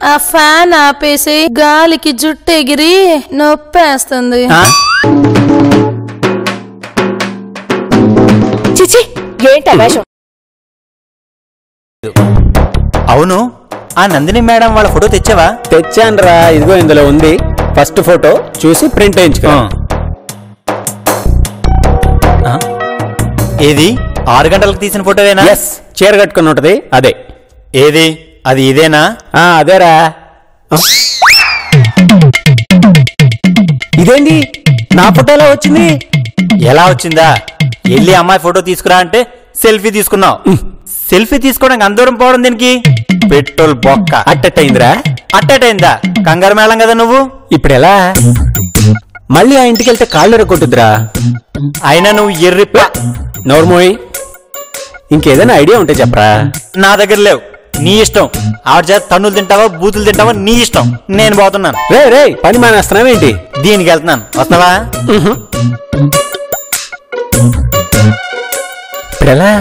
ఆ ఫ్యాన్ ఆపేసి గాలికి జుట్టు ఎగిరి నొప్పేస్తుంది. చిచి ఏంటి వేషం? అవును, ఆ నందిని మేడం వాళ్ళ ఫోటో తెచ్చావా? తెచ్చానురా, ఇదిగో ఇందులో ఉంది. ఫస్ట్ ఫోటో చూసి ప్రింట్ వేయించుకో. ఏది 6 గంటలకు తీసిన ఫోటోవేనా? ఎస్, చీర కట్టుకుని ఉంటది అదే. ఏది అది ఇదేనా? అదేరా. ఇదేంటి నా ఫోటోలో వచ్చింది? ఎలా వచ్చిందా? వెళ్ళి అమ్మాయి ఫోటో తీసుకురా అంటే సెల్ఫీ తీసుకున్నావు. సెల్ఫీ తీసుకోవడానికి అందూరం పోవడం దీనికి? పెట్రోల్ బొక్క. అట్టయిందిరా? అట్టయిందా? కంగారు మేళం కదా నువ్వు. ఇప్పుడు ఎలా? మళ్ళీ ఆ ఇంటికి వెళ్తే కాళ్ళు కొట్టుద్దిరా. అయినా నువ్వు ఎర్రి నోర్మోయ్, ఇంకేదైనా ఐడియా ఉంటే చెప్పరా. నా దగ్గర లేవు, నీ ఇష్టం. ఆవిడ చేత తన్నులు తింటావా బూతులు తింటావా నీ ఇష్టం. నేను పోతున్నాను. రే పని మానేస్తున్నావేంటి? దీనికి వెళ్తున్నాను, వస్తావా? ఇప్పుడు ఎలా?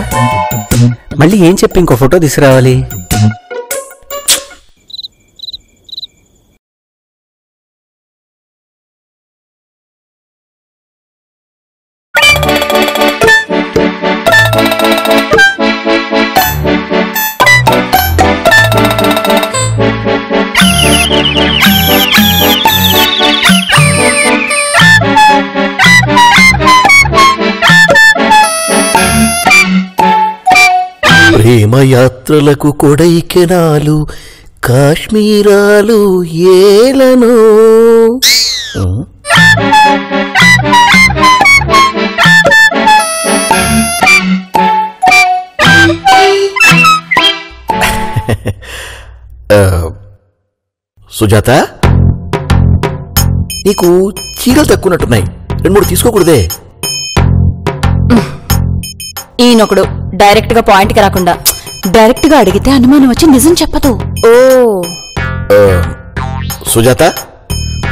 మళ్ళీ ఏం చెప్పి ఇంకో ఫోటో తీసుకురావాలి? ప్రేమయాత్రలకు కొడైకెనాలు కాశ్మీరాలు ఏలను. సుజాత, నీకు చీరలు తక్కువన్నట్టున్నాయి, 2-3 తీసుకోకూడదే? ఈయనొకడు డైరెక్ట్ గా పాయింట్ కి రాకుండా డైరెక్ట్ గా అడిగితే అనుమానం వచ్చి నిజం చెప్పదు. ఓ సుజాత,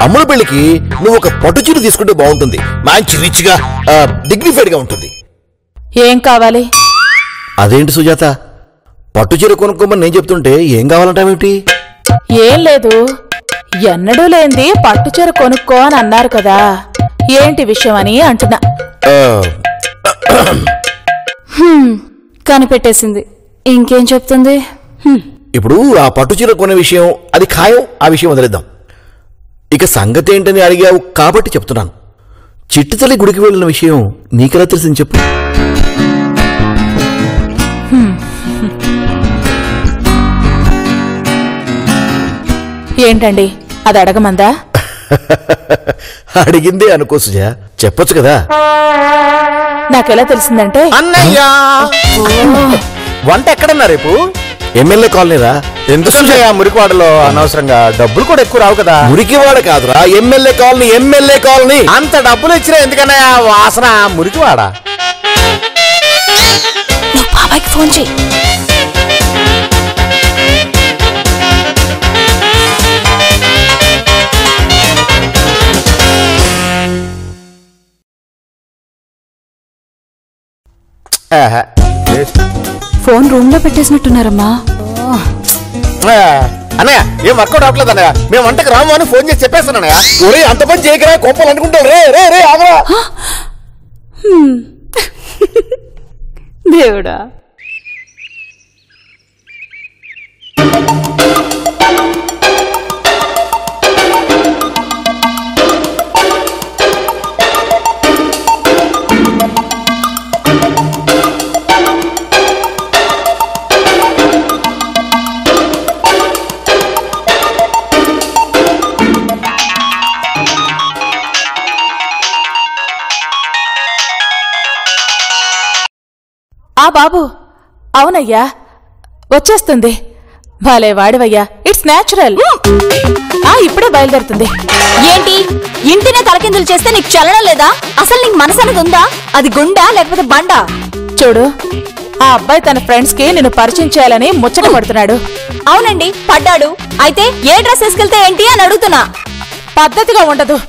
అమ్ముల పెళ్లికి నువ్వు ఒక పట్టు చీర తీసుకుంటే బాగుంటుంది. మంచి రిచ్ గా డిగ్నిఫైడ్ గా ఉంటుంది. ఏం కావాలి? అదేంటి సుజాత, పట్టు చీర కొనుక్కోమని నేను చెప్తుంటే ఏం కావాలంటావేమిటి? ఏం లేదు, ఎన్నడూ లేంది పట్టుచీర కొనుక్కో అని అన్నారు కదా, ఏంటి విషయం అని అంటున్నా. కనిపెట్టేసింది, ఇంకేం చెప్తుంది? ఇప్పుడు ఆ పట్టు చీర కొనే విషయం అది ఖాయం, ఆ విషయం వదిలేద్దాం. ఇక సంగతి ఏంటని అడిగావు కాబట్టి చెప్తున్నాను. చిట్టి తల్లి గుడికి వెళ్ళిన విషయం నీకెలా తెలిసింది చెప్పు. ఏంటండి అది అడగమందా? అడిగిందే అనుకో సుజా, చెప్పొచ్చు కదా. నాకెలా తెలిసిందంటే, అన్నయ్యా వంట ఎక్కడన్నా రేపు? ఎమ్మెల్యే కాలనీరా. ఎందుకంటే ఆ మురికివాడలో అనవసరంగా డబ్బులు కూడా ఎక్కువ రావు కదా. మురికివాడ కాదురా, ఎమ్మెల్యే కాలనీ. MLA colony. అంత డబ్బులు ఇచ్చినా ఎందుకన్నా వాసన మురికివాడ? నువ్వు బాబాయ్కి ఫోన్ చేయి. ఫోన్ రూమ్ లో పెట్టేసినట్టున్నారమ్మా. అన్నయ్య ఏం వర్కౌట్ అవట్లేదు అన్నయ్య, మేము వంటకు రాము అని ఫోన్ చేసి చెప్పేస్తాను అన్నయ్య. ఒరే అంత పని చేయకరా, కోపాలు అనుకుంటారు. రే రే రే ఆగరా. దేవుడా. ఆ బాబు, అవునయ్యా వచ్చేస్తుంది. భలే వాడివయ్యా, ఇట్స్ న్యాచురల్. ఇప్పుడే బయలుదేరుతుంది. ఏంటి ఇంటినే తలకిందులు చేస్తే నీకు చలనం లేదా? అసలు నీకు మనసు అనేది ఉందా? అది గుండా లేకపోతే బండా? చూడు, ఆ అబ్బాయి తన ఫ్రెండ్స్ కి నిన్ను పరిచయం చేయాలని ముచ్చట పడుతున్నాడు. అవునండి, పడ్డాడు. అయితే ఏ డ్రెస్ వేసుకెళ్తే ఏంటి అని అడుగుతున్నా. పద్ధతిగా ఉండదు.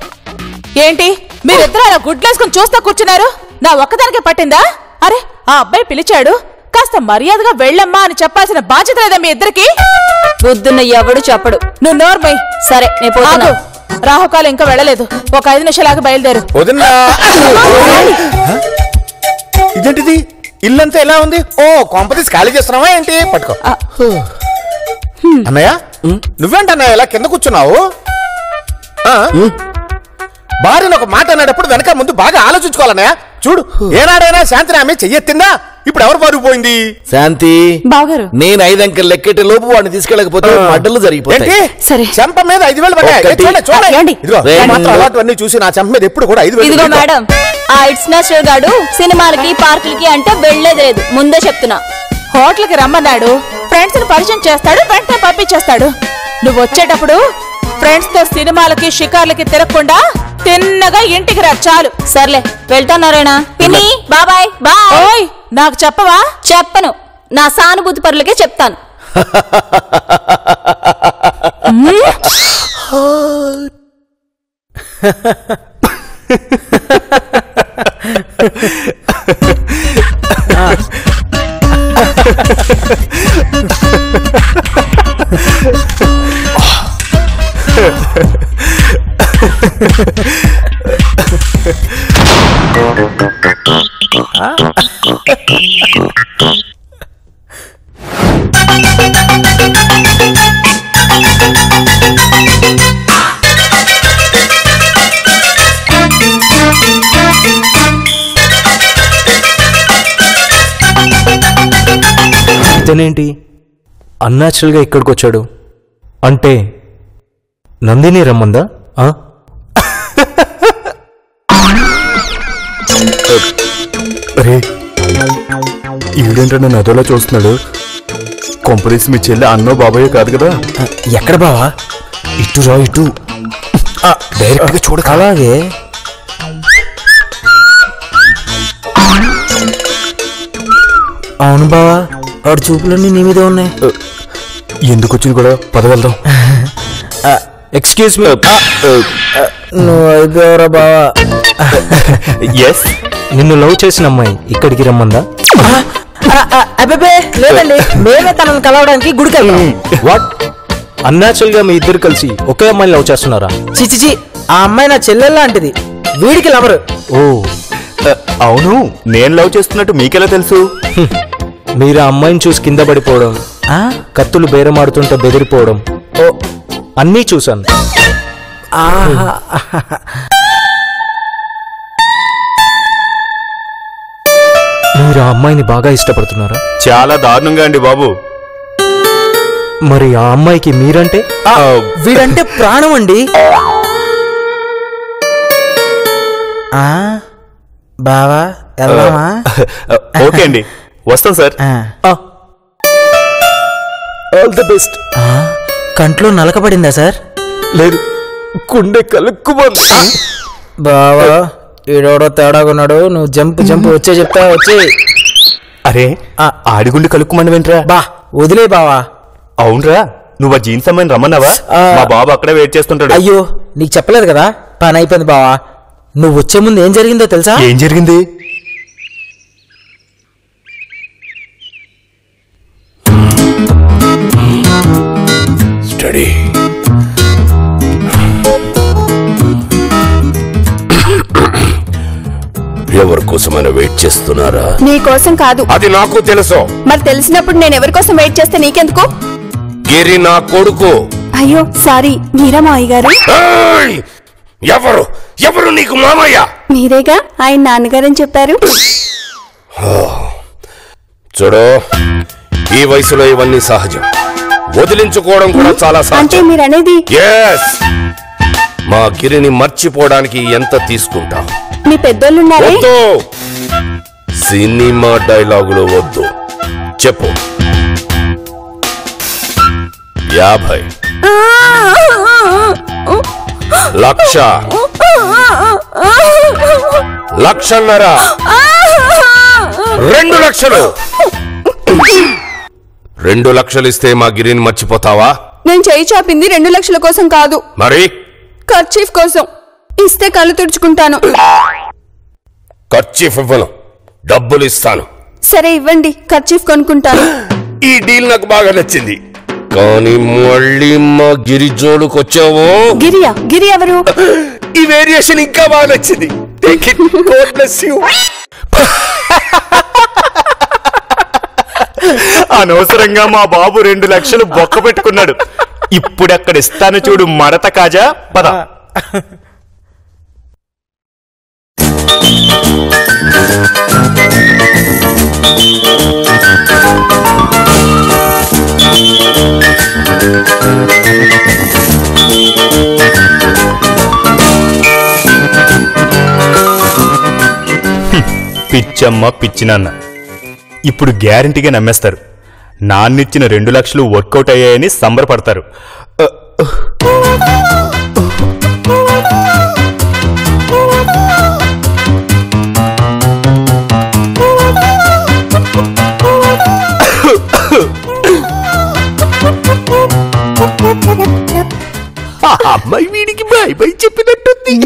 ఏంటి మీరిద్దరు అలా గుడ్లేసుకుని చూస్తా కూర్చున్నారు? నా ఒక్కదానికే పట్టిందా? అరే, ఆ అబ్బాయి పిలిచాడు, కాస్త మర్యాదగా వెళ్ళమ్మా అని చెప్పాల్సిన బాధ్యత లేదా మీ ఇద్దరికి? పొద్దున్న ఎవడు చెప్పడు. నువ్వు నోర్మై. సరే నేను పోతున్నా. రాహుకాలం ఇంకా వెళ్ళలేదు. ఒక 5 నిమిషాలాగా బయలుదేరు. ఇదేంటిది? ఇల్లంతా ఎలా ఉంది? ఓ కొంపతీసి ఖాళీ చేస్తున్నావా ఏంటి? పట్టుకో. అన్నయ్య నువ్వేంటన్నయ్య ఇలా కింద కూర్చున్నావు? భార్యను ఒక మాట అనేటప్పుడు వెనక ముందు బాగా ఆలోచించుకోవాలన్నయ్య. చూడు, ఏనాడైనా శాంతిని ఆమె చెయ్యెత్తిందా? ఇప్పుడు ఎవరు పారిపోయింది? శాంతి బావగారు, నేను 5 అంకెలు లెక్కెట్టే లోపు వాడిని తీసుకెళ్ళకపోతే మడ్డలు జరిగిపోతాయి. సరే చెంప మీద 5,000 పడ్డాయి. అలాంటివన్నీ చూసి నా చెంప మీద ఎప్పుడు కూడా 5,000. ఇదిగో మేడం, ఆ ఇట్స్ నేచురల్ గాడు సినిమాలకి పార్కులకి అంటే వెళ్లేది లేదు. ముందే చెప్తున్నా. హోటల్కి రమ్మన్నాడు, ఫ్రెండ్స్ ని పరిచయం చేస్తాడు, వెంటనే పంపించేస్తాడు. నువ్వు వచ్చేటప్పుడు ఫ్రెండ్స్ తో సినిమాలకి షికార్లకి తిరగకుండా తిన్నగా ఇంటికి రా చాలు. సర్లే వెళ్తానారాయణ. పిన్ని బాబాయ్ బాయ్. ఓయ్ నాకు చెప్పవా? చెప్పను, నా సానుభూతి పరులకే చెప్తాను. ఇతనేంటి అన్యాచురల్ గా ఇక్కడికి వచ్చాడు? అంటే నందిని రమ్మందా? అరే ఈడేంటో నన్ను అదోలా చూస్తున్నాడు. కొంపదీసి మీ చెల్లి అన్నో బాబాయో కాదు కదా? ఎక్కడ బావా? ఇటు రా, ఇటు డైరెక్ట్ గా చూడ. అలాగే అవును బావా, వాడు చూపులన్నీ నీ మీద ఉన్నాయి. ఎందుకు వచ్చింది కూడా పదవెళ్దాం. ఎక్స్క్యూజ్ మీ, నువ్వు అయిపోయావరా బావా? ఎస్, నిన్ను లవ్ చేసిన అమ్మాయి ఇక్కడికి రమ్మందా? అబ్బే లేదండి, మేమే తనను కలవడానికి గుడికి వెళ్తాం. వాట్? అన్యాచురల్ గా మీ ఇద్దరు కలిసి ఒకే అమ్మాయిని లవ్ చేస్తున్నారా? చిచిచి, ఆ అమ్మాయి నా చెల్లెల్ లాంటిది, వీడికి లవరు. ఓ అవును, నేను లవ్ చేస్తున్నట్టు మీకెలా తెలుసు? మీరు ఆ అమ్మాయిని చూసి కింద పడిపోవడం, కత్తులు బేరమాడుతుంటే బెదిరిపోవడం అన్నీ చూశాను. మీరు ఆ అమ్మాయిని బాగా ఇష్టపడుతున్నారా? చాలా దారుణంగా అండి బాబు. మరి ఆ అమ్మాయికి మీరంటే? వీడంటే ప్రాణం అండి. బావా వెళ్దామా? ఓకే అండి, వస్తాం సార్. All the best. కంట్లో నలకబడిందా సార్? లేదు, గుండె కలుక్కుమంది. బావా ఈడోడో తేడాగున్నాడు, నువ్వు జంపు వచ్చే చెప్తా. వచ్చి అరే ఆడిగుండి కలుక్కుమండి వెంట్రా. బా వదిలే బావా. అవునరా, నువ్వు ఆ జీన్స్ అమ్మాయిని రమ్మన్నావా? మా బాబు అక్కడే వెయిట్ చేస్తుంటాడు. అయ్యో నీకు చెప్పలేదు కదా, పని అయిపోయింది బావా. నువ్వు వచ్చే ముందు ఏం జరిగిందో తెలుసా? ఏం జరిగింది? స్టడీ. ఎవరి కోసమైనా వెయిట్ చేస్తున్నారా? నీ కోసం కాదు. అది నాకు తెలుసు. మరి తెలిసినప్పుడు నేను ఎవరి కోసం వెయిట్ చేస్తే నీకెందుకు? గిరి నా కొడుకు. అయ్యో సారీ, మీరా మావయ్య గారు? ఎవరు ఎవరు నీకు మామయ్య? మీరేగా ఆయన నాన్నగారని చెప్పారు. చూడు, ఈ వయసులో ఇవన్నీ సహజం, వదిలించుకోవడం కూడా చాలా అంటే సహజం. మీరనేది? ఎస్, మా గిరిని మర్చిపోవడానికి ఎంత తీసుకుంటావు? మీ పెద్దోళ్ళున్నారే. వద్దు, సినిమా డైలాగులు వద్దు, చెప్పు. 50 లక్ష, 1.5 లక్షలు, 2 లక్షలు. 2 లక్షలు ఇస్తే మా గిరిని మర్చిపోతావా? నేను చేయి చాపింది 2 లక్షల కోసం కాదు, మరి ఖర్చీఫ్ కోసం. ఇస్తే కళ్ళు తుడుచుకుంటాను. ఖర్చీఫ్ ఇవ్వను, డబ్బులు ఇస్తాను. సరే ఇవ్వండి, కర్చీఫ్ కొనుక్కుంటాను. ఈ డీల్ నాకు బాగా నచ్చింది. కానీ మళ్ళీ మా గిరి జోడుకొచ్చావో. గిరి ఎవరు? ఈ వేరియేషన్ ఇంకా బాగా నచ్చింది. Take it. God bless you. అనవసరంగా మా బాబు 2 లక్షలు బొక్క పెట్టుకున్నాడు. ఇప్పుడెక్కడ ఇస్తాను చూడు మడత కాజా. పద. పిచ్చమ్మ పిచ్చి నాన్న ఇప్పుడు గ్యారంటీగా నమ్మేస్తారు. నాన్నిచ్చిన 2 లక్షలు వర్కౌట్ అయ్యాయని సంబరపడతారు. అమ్మాయి వీడికి బాయ్ బాయ్ చెప్పినట్టుంది.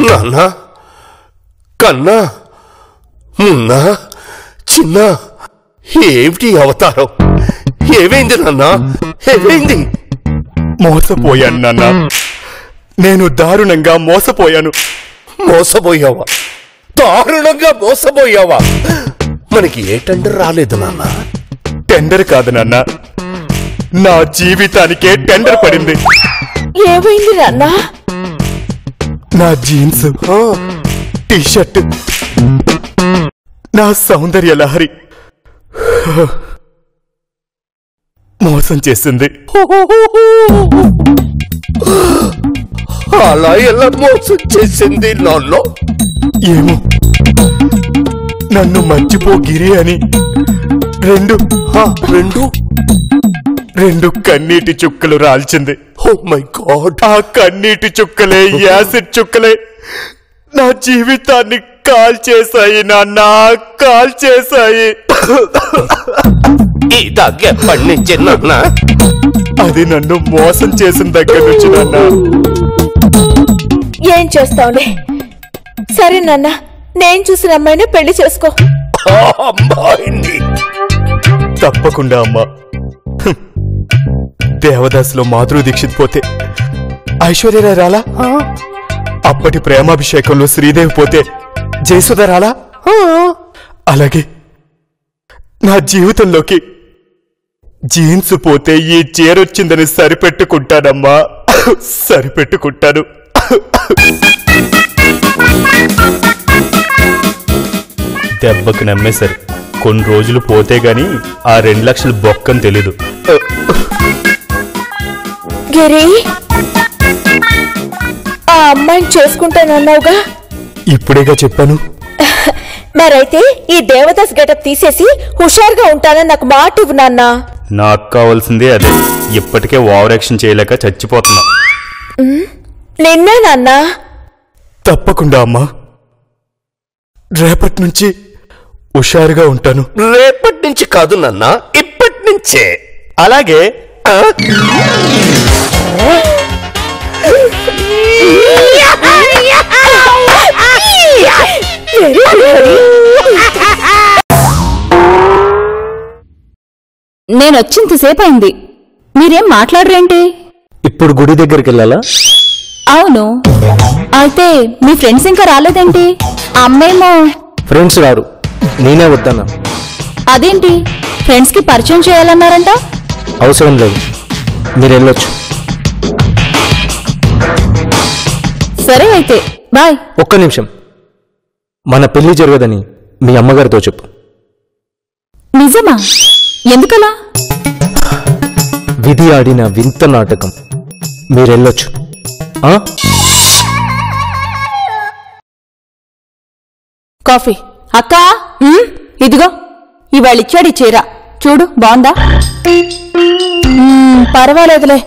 నాన్న, కన్నా, మున్నా, చిన్న, ఏమిటి అవతారం? ఏమైంది నాన్న? ఏమైంది? మోసపోయాను నాన్న. నేను దారుణంగా మోసపోయాను. మోసపోయావా? దారుణంగా మోసపోయావా? మనకి ఏ టెండర్ రాలేదు నాన్న. టెండర్ కాదు నాన్న, నా జీవితానికే టెండర్ పడింది. ఏమైంది నాన్న? నా జీన్స్, టీషర్ట్, నా సౌందర్య లహరి మోసం చేసింది. అలా ఎలా మోసం చేసింది నాన్న? ఏమో, నన్ను మర్చిపో గిరి అని రెండు కన్నీటి చుక్కలు రాల్చింది. Oh my God! ఆ కన్నీటి చుక్కలే, యాసిడ్ చుక్కలే నా జీవితాన్ని కాల్చేశాయి నాన్న, కాల్చేశాయి. ఈ దగ్గెప్పటి నుంచి నాన్న? అది నన్ను మోసం చేసిన దగ్గర నుంచి నాన్న. ఏం చేస్తావులే. సరే నాన్న, నేను చూసిన అమ్మాయిని పెళ్లి చేసుకో. అమ్మాయిని తప్పకుండా అమ్మా. దేవదాసులో మాధురి దీక్షిత్ పోతే ఐశ్వర్యరాయ్ రాలా? అప్పటి ప్రేమాభిషేకంలో శ్రీదేవి పోతే జయసుధ రాలా? అలాగే నా జీవితంలోకి జీన్స్ పోతే ఈ చీరొచ్చిందని సరిపెట్టుకుంటానమ్మా, సరిపెట్టుకుంటాను. దెబ్బకు నమ్మేశారు. కొన్ని రోజులు పోతే గాని ఆ 2 లక్షలు బొక్కని తెలీదు. గిరి, ఆ అమ్మాయిని చేసుకుంటానన్నావుగా? ఇప్పుడేగా చెప్పాను. మరైతే ఈ దేవదాస్ గెటప్ తీసేసి హుషారుగా ఉంటానని నాకు మాట ఇవ్వు నాన్న. నాకు కావాల్సిందే అదే. ఇప్పటికే ఓవర్ యాక్షన్ చేయలేక చచ్చిపోతున్నా. నిన్నే నాన్న. తప్పకుండా అమ్మా, రేపటి నుంచి హుషారుగా ఉంటాను. రేపటి నుంచి కాదు నాన్న, ఇప్పటి నుంచే. అలాగే. నేనొచ్చింతసేపు అయింది, మీరేం మాట్లాడరేంటి? ఇప్పుడు గుడి దగ్గరికి వెళ్ళాలా? అవును. అయితే మీ ఫ్రెండ్స్ ఇంకా రాలేదేంటి? అమ్మేమో. ఫ్రెండ్స్ రారు, నేనే వద్దన్నా. అదేంటి, ఫ్రెండ్స్ కి పరిచయం చేయాలన్నారంట? అవసరం లేదు, మీరు వెళ్ళొచ్చు. సరే అయితే బాయ్. ఒక్క నిమిషం, మన పెళ్లి జరగదని మీ అమ్మగారితో చెప్పు. నిజమా? ఎందుకలా? విధి ఆడిన వింత నాటకం. మీరెళ్ళొచ్చు. కాఫీ. అక్కా, ఇదిగో ఇవాళ ఇచ్చాడు ఈ చీర, చూడు బాగుందా? పర్వాలేదులే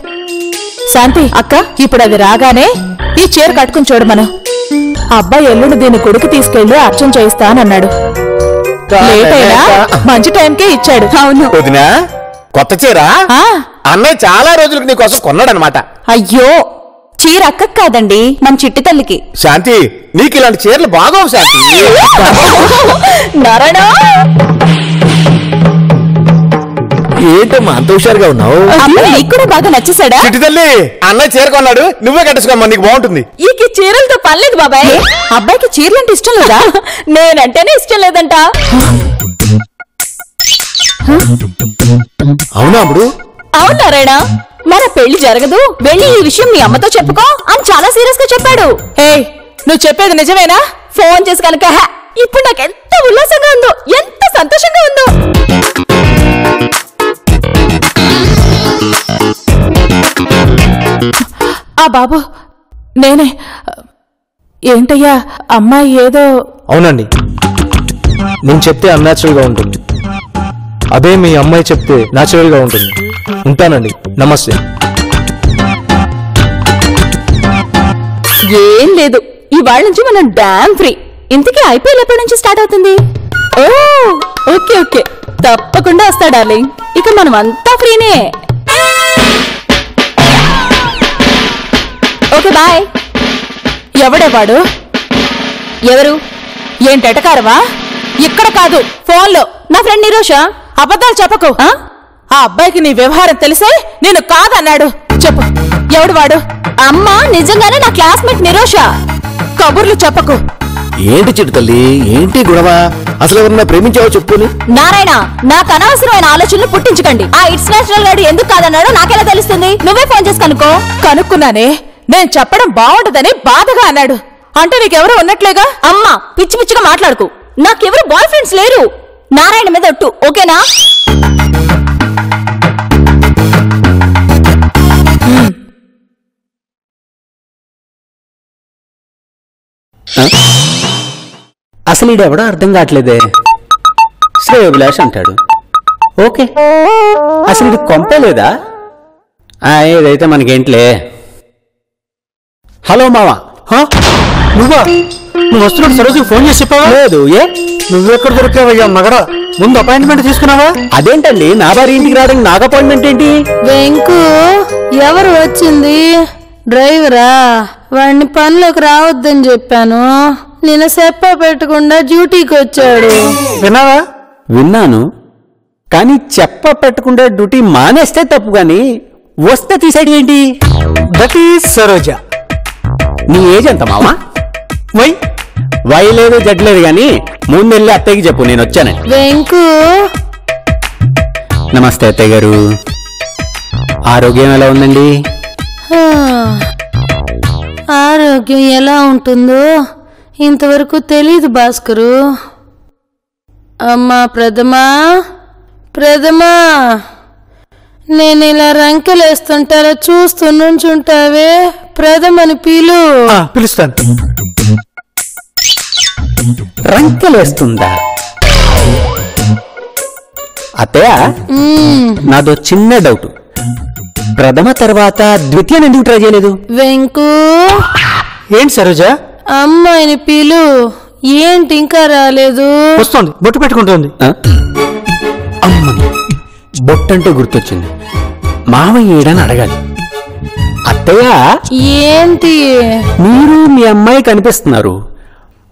శాంతి. అక్క, ఇప్పుడు అది రాగానే ఈ చీర కట్టుకుని చూడు. మనం అబ్బాయి ఎల్లుండి దీన్ని కొడుకు తీసుకెళ్లి అర్చన చేయిస్తానన్నాడు. లేట్ అయినా మంచి టైంకే ఇచ్చాడు. అవును. వదినా, కొత్త చీర అన్నయ్య చాలా రోజులకు నీకోసం కొన్నాడనమాట. అయ్యో, చీర అక్కకు కాదండి, మన చిట్టి తల్లికి. శాంతి, నీకు ఇలాంటి చీరలు బాగోవు శాంతి. నారాయణ, ఏంటమ్మా అంత హుషారుగా ఉన్నావు? అబ్బాయి నీకు కూడా బాగా నచ్చేసాడా? చిట్టి తల్లి, అన్నయ్య చీర కొన్నాడు, నువ్వే కట్టేసుకోమ్మా, నీకు బాగుంటుంది. ఈ చీరలతో పర్లేదు బాబాయ్. అబ్బాయికి చీరలంటే ఇష్టం లేదా? నేనంటేనే ఇష్టం లేదంట. అవునా అప్పుడు? అవును నారాయణ, మన పెళ్లి జరగదు, వెళ్ళి ఈ విషయం మీ అమ్మతో చెప్పుకో అని చాలా సీరియస్ గా చెప్పాడు. హే, నువ్వు చెప్పేది నిజమేనా? ఫోన్ చేసి కనుక ఇప్పుడు నాకు ఎంత ఉల్లాసంగా ఉందో, ఎంత సంతోషంగా ఉందో. ఆ బాబు నేనే. ఏంటయ్యా, అమ్మాయి ఏదో. అవునండి, నేను చెప్తే అన్యాచురల్ గా ఉంటుంది, అదే మీ అమ్మాయి చెప్తే న్యాచురల్ గా ఉంటుంది. ఉంటానండి, నమస్తే. ఏం లేదు, ఇవాళ నుంచి మనం డామ్ ఫ్రీ. ఇంతకీ ఐపీఎల్ ఎప్పటి నుంచి స్టార్ట్ అవుతుంది? ఓ ఓకే ఓకే, తప్పకుండా వస్తా డార్లింగ్. ఇక మనం అంతా ఫ్రీనే. Okay bye. ఎవడేవాడు? ఎవరు? ఏంటటకారవా? ఇక్కడ కాదు, ఫోన్లో. నా ఫ్రెండ్ నిరోష. అబద్ధాలు చెప్పకు. ఆ అబ్బాయికి నీ వ్యవహారం తెలిసే నేను కాదన్నాడు. చెప్పు, ఎవడు వాడు? అమ్మా, నిజంగానే నా క్లాస్మేట్ నిరోష. కబుర్లు చెప్పకు. ఏంటి చిట్టి తల్లి, ఏంటి గొడవ? అసలు ఎవరన్నా ప్రేమించావో చెప్పుని. నారాయణ, నాకు అనవసరమైన ఆలోచనలు పుట్టించకండి. ఆ ఇట్స్ నేచురల్ గాడు ఎందుకు కాదన్నాడో నాకెలా తెలుస్తుంది? నువ్వే ఫోన్ చేసి కనుక్కో. కనుక్కున్నానే, నేను చెప్పడం బాగుండదని బాధగా అన్నాడు. అంటే నీకెవరు ఉన్నట్లేగా? అమ్మా, పిచ్చి పిచ్చిగా మాట్లాడుకు. నాకెవరు బాయ్ ఫ్రెండ్స్ లేరు. నారాయణ మీద ఒట్టు, ఓకేనా? అసలు ఈడెవడో అర్థం కావట్లేదే. శ్రేయోభిలాష్ అంటాడు. ఓకే, అసలు ఇది కొంపే లేదా? ఏదైతే మనకేంట్లే. హలో మావా. నువ్వా? నువ్వు వస్తున్నాడు సరోజు ఫోన్ చేసి చెప్పావా? లేదు. ఏ నువ్వెక్కడ దొరికావయ్యా మగడ? ముందు అపాయింట్మెంట్ తీసుకున్నావా? అదేంటండి, నా భార్య ఇంటికి రావడానికి నాకు అపాయింట్మెంట్ ఏంటి? వెంకు, ఎవరు వచ్చింది? డ్రైవరా? వాడిని పనిలోకి రావద్దని చెప్పాను. నిన్న సెప్ప పెట్టకుండా డ్యూటీకి వచ్చాడు. విన్నావా? విన్నాను, కానీ చెప్ప పెట్టకుండా డ్యూటీ మానేస్తే తప్పు, గాని వస్తే తీసేది ఏంటి? That is Saroja. నీ ఏజ్ ఎంత మావా? వై లేదు జడ్ లేదు, గాని ముందెళ్ళి అత్తయ్యకి చెప్పు నేను వచ్చాను. వెంకు, నమస్తే అత్తయ్య గారు, ఆరోగ్యం ఎలా ఉందండి? ఆరోగ్యం ఎలా ఉంటుందో ఇంతవరకు తెలీదు భాస్కరు. అమ్మా ప్రథమా, ప్రథమా, నేను ఇలా రంకెలేస్తుంటారా చూస్తూ నుంచుంటావే? ప్రథమని పీలు. పిలుస్తాను. రంకెలేస్తుందా? అత్తయ్య, నాదో చిన్న డౌట్. ప్రథమ తర్వాత ద్వితీయ ఎందుకు ట్రై చేయలేదు? వెంకు, ఏంటి సరోజ? అమ్మాయిని పీలు. ఏంటి ఇంకా రాలేదు? వస్తుంది, బొట్టు పెట్టుకుంటుంది. అమ్మని బొట్టంటే గుర్తొచ్చింది, మావయ్య ఏడని అడగాలి. అత్తయ్య, ఏంటి? మీరు మీ అమ్మాయి కనిపిస్తున్నారు,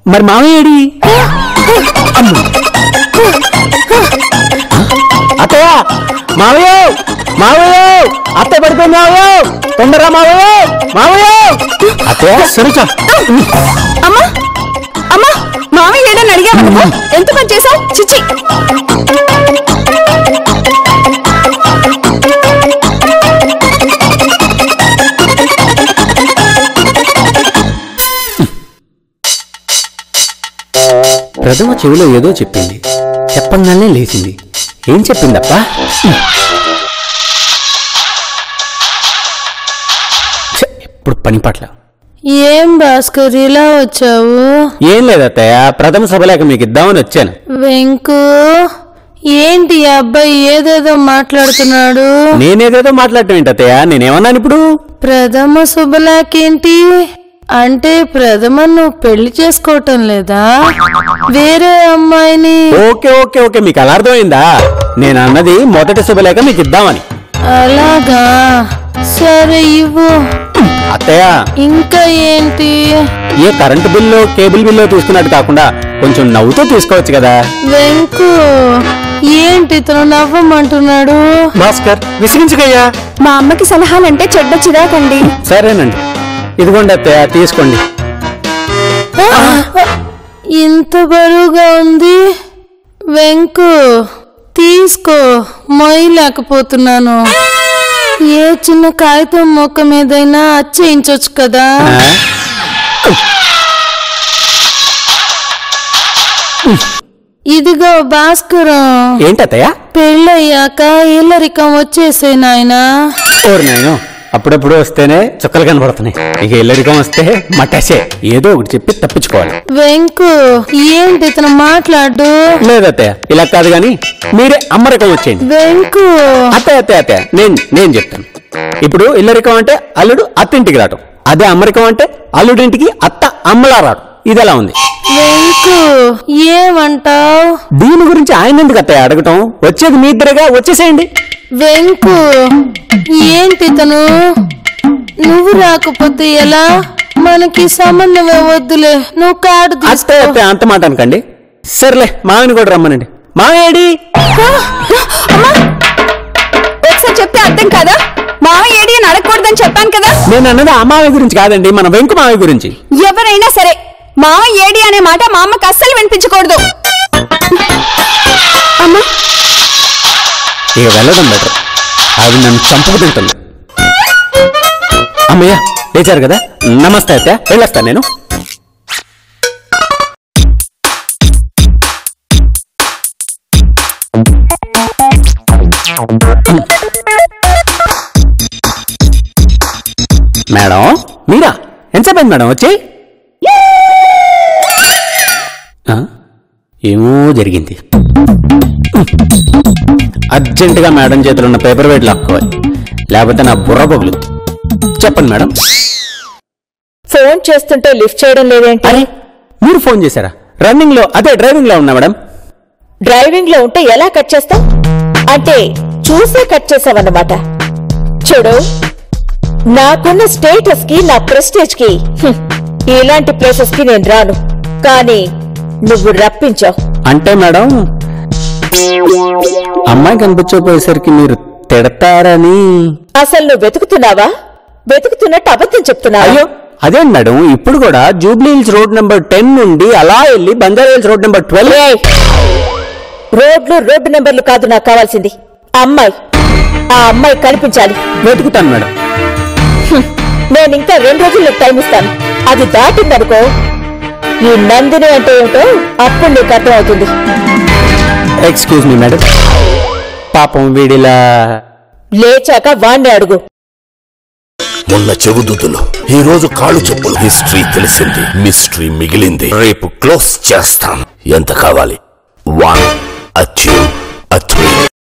మరి మావయ్య ఏడి? అత్తయ్య, మావయ్య, మావయ్య, అత్తయ్య పడిపోయింది మావయ్య, తొందరగా మావయ్య, మావయ్య. అత్తయ్య, సరిచా. అమ్మా, అమ్మా, మామయ్య ఏడని అడిగావా? ఎంత పని చేశావు? చిచ్చి. ప్రథమ చెవిలో ఏదో చెప్పింది, చెప్పంగానే లేచింది. ఏం చెప్పిందప్పా? ఎప్పుడు పని పట్ల. ఏం భాస్కర్ ఇలా వచ్చావు? ఏం లేదత్తయ్య, ప్రథమ సభలేక మీకు ఇద్దామని వచ్చాను. వెంకు, ఏంటి ఈ అబ్బాయి ఏదేదో మాట్లాడుతున్నాడు? నేనేదేదో మాట్లాడటం ఏంటి అత్తయ్య? నేనేమన్నాను ఇప్పుడు? ప్రథమ శుభలాకేంటి అంటే ప్రథమ నువ్వు పెళ్లి చేసుకోవటం లేదా? వేరే అమ్మాయిని? ఓకే ఓకే ఓకే, మీకు అలా అర్థమైందా? నేను అన్నది మొదటి శుభలేఖ మీకు ఇద్దామని. అలాగా, సరే ఇవ్వు. అత్తయ్య ఇంకా ఏంటి? ఏ కరెంటు బిల్లు కేబుల్ బిల్లు తీసుకున్నట్టు కాకుండా కొంచెం నవ్వుతూ తీసుకోవచ్చు కదా. వెంకు ఏంటి ఇతను నవ్వమంటున్నాడు? భాస్కర్ విసిగించుకయ్యా. మా అమ్మకి సలహాలంటే చెడ్డ చిరాకండి. సరేనండి, ఇదిగోండి అత్తయ్య తీసుకోండి. ఇంత బరువుగా ఉంది. వెంకు తీసుకో, మొయ్యలేకపోతున్నాను. ఏ చిన్న కాగితం మొక్క మీదైనా అచ్చేయించొచ్చు కదా. ఇదిగో భాస్కరం, ఏంటత్తయ్య? పెళ్ళయ్యాక ఇల్లరికం వచ్చేసే నాయనా. ఓరు నాయను, అప్పుడప్పుడు వస్తేనే చుక్కలు కనబడుతున్నాయి, ఇక ఇల్లరికం వస్తే మటాసే. ఏదో ఒకటి చెప్పి తప్పించుకోవాలి. వెంకు ఏంటి ఇతను మాట్లాడు? లేదత్తయ్య, ఇలా కాదు గాని మీరే అమ్మరికం వచ్చేయండి. వెంకు అత్తయ్య అత్తయ్య అత్తయ్య నేను చెప్తాను. ఇప్పుడు ఇల్లరికం అంటే అల్లుడు అత్తింటికి రావటం, అదే అమ్మరికం అంటే అల్లుడింటికి అత్త అమ్మలా రావడం. ఇది ఎలా ఉంది? వెంకు ఏమంటావ్? దీని గురించి ఆయన ఎందుకు అత్తయ్య అడగటం? వచ్చేది మీ ఇద్దరుగా, వచ్చేసేయండి. వెంకు ఏంటి ఇతను? నువ్వు రాకపోతే ఎలా? మనకి సంబంధమే వద్దులే, నువ్వు కార్డు తీసుకో. అత్తయ్య అంత మాట అనకండి. సర్లే, మావిని కూడా రమ్మనండి. మావేడి ఒకసారి చెప్తే అర్థం కాదా? మావయ్య ఏడి అని అడగకూడదని చెప్పాను కదా. నేను అన్నది ఆ మావి గురించి కాదండి, మన వెంకు మావి గురించి. ఎవరైనా సరే మావయ్య ఏడి అనే మాట మా అమ్మకి అస్సలు వినిపించకూడదు. అమ్మా, ఇక వెళ్ళడం బెటర్, అది నన్ను చంపుకు తింటుంది. అమ్మయ్య లేచారు కదా, నమస్తే అత్తయ్య, వెళ్ళొస్తా నేను. మేడం మీరా? ఎంతసేపు అయింది మేడం వచ్చి? ఏమో జరిగింది. అర్జెంటుగా మేడం చేతులు ఉన్న పేపర్ వెయిట్ లాక్కోవాలి, లేకపోతే నా బుర్ర పగులుద్ది. చెప్పండి మేడం. ఫోన్ చేస్తుంటే లిఫ్ట్ చేయడం లేదేంటి? అరే మీరు ఫోన్ చేశారా? రన్నింగ్ లో, అదే డ్రైవింగ్ లో ఉన్నా మేడం. డ్రైవింగ్ లో ఉంటే ఎలా కట్ చేస్తావు? అంటే చూసే కట్ చేసావన్నమాట. చూడు, నాకున్న స్టేటస్ కి, నా ప్రెస్టేజ్ కి ఇలాంటి ప్లేసెస్ కి నేను రాను. కానీ నువ్వు రప్పించావు. అంటే మేడం అమ్మాయి కనిపించకపోయేసరికి మీరు తిడతారని. అసలు నువ్వు వెతుకుతున్నావా? వెతుకుతున్నట్టు అబద్ధం చెప్తున్నావా? అయ్యో అదేం మేడం, ఇప్పుడు కూడా జూబ్లీ హిల్స్ రోడ్ నెంబర్ 10 నుండి అలా వెళ్ళి Banjara hills road number 12. Road నెంబర్లు కాదు నాకు కావాల్సింది, అమ్మాయి. ఆ అమ్మాయి కనిపించాలి. వెతుకుతాను మేడం. నేను ఇంకా 2 రోజుల్లో టైం ఇస్తాను. అది దాటిందనుకో, ఈ నందిని అంటే ఏమిటో అప్పుడు నీకు అర్థమవుతుంది. ఎక్స్క్యూజ్ మీ మేడం, పాపం వీడిలా లేచాక వాణ్ణి అడుగు. మొన్న చెవుదుతులు, ఈ రోజు కాళ్ళు చెప్పులు. హిస్టరీ తెలిసింది, మిస్టరీ మిగిలింది. రేపు క్లోజ్ చేస్తాం. ఎంత కావాలి? 1 అచ్చు